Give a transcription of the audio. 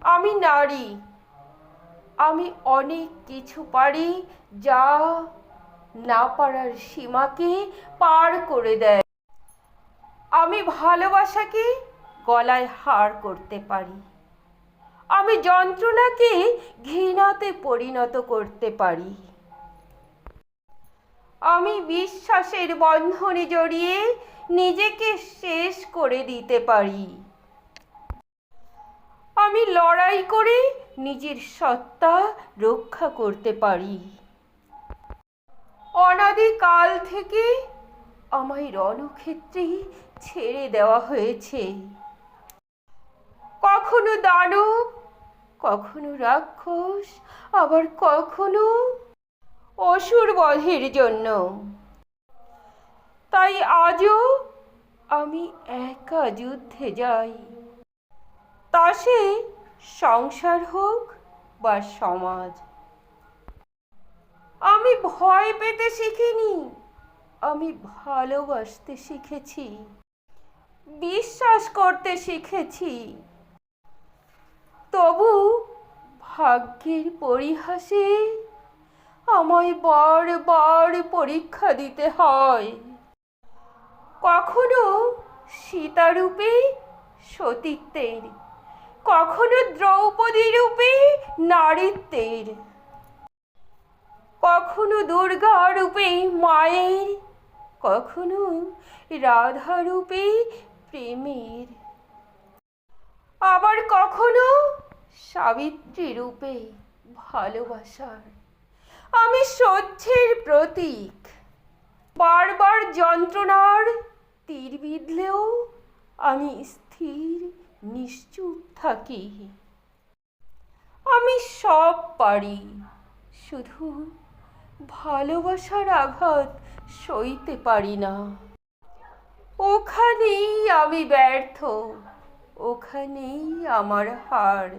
আমি নারী, আমি অনেক কিছু পারি যা না পারার সীমাকে পার করে দেয়। আমি ভালোবাসাকে গলায় হার করতে পারি, আমি যন্ত্রণাকে ঘৃণাতে পরিণত করতে পারি, আমি বিশ্বাসের বন্ধনে জড়িয়ে নিজেকে শেষ করে দিতে পারি, আমি লড়াই করে নিজের সত্তা রক্ষা করতে পারি। অনাদিকাল থেকে আমায় রণক্ষেত্রে ছেড়ে দেওয়া হয়েছে, কখনো দানব, কখনো রাক্ষস, আবার কখনো অসুর বধের জন্য। তাই আজও আমি একা যুদ্ধে যাই, তা সে সংসার হোক বা সমাজ। আমি ভয় পেতে শিখিনি, আমি ভালোবাসতে শিখেছি, বিশ্বাস করতে শিখেছি। তবু ভাগ্যের পরিহাসে আমায় বারবার পরীক্ষা দিতে হয়, কখনো সীতারূপে সতীত্বের, কখনো দ্রৌপদী রূপে নারীত্বের, কখনো দুর্গা রূপে মায়ের, কখনো রাধা রূপে প্রেমের, আবার কখনো সাবিত্রী রূপে ভালোবাসার। আমি সহ্যের প্রতীক, বারবার যন্ত্রণার তীর বিঁধলেও আমি স্থির নিশ্চুপ থাকি। আমি সব পারি, শুধু ভালোবাসার আঘাত সইতে পারি না। ওখানেই আমি ব্যর্থ, ওখানেই আমার হার।